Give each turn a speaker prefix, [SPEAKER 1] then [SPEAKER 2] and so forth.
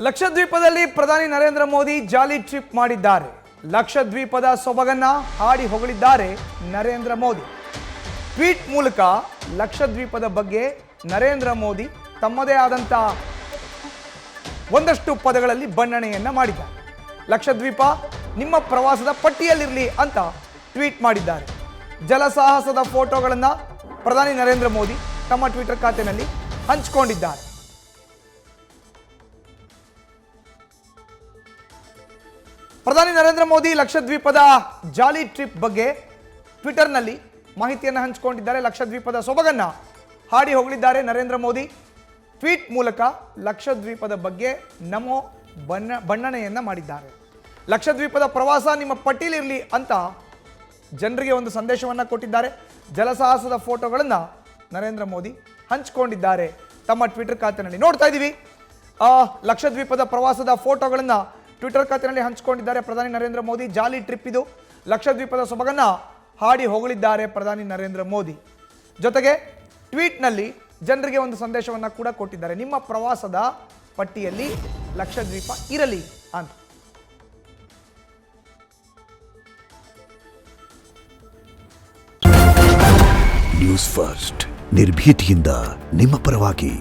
[SPEAKER 1] ಲಕ್ಷದ್ವೀಪದಲ್ಲಿ ಪ್ರಧಾನಿ ನರೇಂದ್ರ ಮೋದಿ ಜಾಲಿ ಟ್ರಿಪ್ ಮಾಡಿದ್ದಾರೆ. ಲಕ್ಷದ್ವೀಪದ ಸೊಬಗನ್ನ ಹಾಡಿ ಹೊಗಳಿದ್ದಾರೆ ನರೇಂದ್ರ ಮೋದಿ. ಟ್ವೀಟ್ ಮೂಲಕ ಲಕ್ಷದ್ವೀಪದ ಬಗ್ಗೆ ನರೇಂದ್ರ ಮೋದಿ ತಮ್ಮದೇ ಆದಂಥ ಒಂದಷ್ಟು ಪದಗಳಲ್ಲಿ ಬಣ್ಣನೆಯನ್ನ ಮಾಡಿದ್ದಾರೆ. ಲಕ್ಷದ್ವೀಪ ನಿಮ್ಮ ಪ್ರವಾಸದ ಪಟ್ಟಿಯಲ್ಲಿರಲಿ ಅಂತ ಟ್ವೀಟ್ ಮಾಡಿದ್ದಾರೆ. ಜಲಸಾಹಸದ ಫೋಟೋಗಳನ್ನು ಪ್ರಧಾನಿ ನರೇಂದ್ರ ಮೋದಿ ತಮ್ಮ ಟ್ವಿಟರ್ ಖಾತೆಯಲ್ಲಿ ಹಂಚಿಕೊಂಡಿದ್ದಾರೆ. ಪ್ರಧಾನಿ ನರೇಂದ್ರ ಮೋದಿ ಲಕ್ಷದ್ವೀಪದ ಜಾಲಿ ಟ್ರಿಪ್ ಬಗ್ಗೆ ಟ್ವಿಟರ್ನಲ್ಲಿ ಮಾಹಿತಿಯನ್ನು ಹಂಚಿಕೊಂಡಿದ್ದಾರೆ. ಲಕ್ಷದ್ವೀಪದ ಸೊಬಗನ್ನ ಹಾಡಿ ಹೊಗಳಿದ್ದಾರೆ ನರೇಂದ್ರ ಮೋದಿ. ಟ್ವೀಟ್ ಮೂಲಕ ಲಕ್ಷದ್ವೀಪದ ಬಗ್ಗೆ ನಮೋ ಬಣ್ಣನೆಯನ್ನ ಮಾಡಿದ್ದಾರೆ. ಲಕ್ಷದ್ವೀಪದ ಪ್ರವಾಸ ನಿಮ್ಮ ಪಟ್ಟಿಲಿರಲಿ ಅಂತ ಜನರಿಗೆ ಒಂದು ಸಂದೇಶವನ್ನು ಕೊಟ್ಟಿದ್ದಾರೆ. ಜಲಸಾಹಸದ ಫೋಟೋಗಳನ್ನು ನರೇಂದ್ರ ಮೋದಿ ಹಂಚಿಕೊಂಡಿದ್ದಾರೆ ತಮ್ಮ ಟ್ವಿಟರ್ ಖಾತೆಯಲ್ಲಿ. ನೋಡ್ತಾ ಇದ್ದೀವಿ ಲಕ್ಷದ್ವೀಪದ ಪ್ರವಾಸದ ಫೋಟೋಗಳನ್ನು ಟ್ವಿಟರ್ ಖಾತೆಯಲ್ಲಿ ಹಂಚಿಕೊಂಡಿದ್ದಾರೆ ಪ್ರಧಾನಿ ನರೇಂದ್ರ ಮೋದಿ. ಜಾಲಿ ಟ್ರಿಪ್ ಇದು. ಲಕ್ಷದ್ವೀಪದ ಸೊಬಗನ್ನ ಹಾಡಿ ಹೊಗಳಿದ್ದಾರೆ ಪ್ರಧಾನಿ ನರೇಂದ್ರ ಮೋದಿ. ಜೊತೆಗೆ ಟ್ವೀಟ್ನಲ್ಲಿ ಜನರಿಗೆ ಒಂದು ಸಂದೇಶವನ್ನು ಕೂಡ ಕೊಟ್ಟಿದ್ದಾರೆ. ನಿಮ್ಮ ಪ್ರವಾಸದ ಪಟ್ಟಿಯಲ್ಲಿ ಲಕ್ಷದ್ವೀಪ ಇರಲಿ ಅಂತ.
[SPEAKER 2] ನ್ಯೂಸ್ ಫಸ್ಟ್ ನಿರ್ಭೀತಿಯಿಂದ ನಿಮ್ಮ ಪರವಾಗಿ.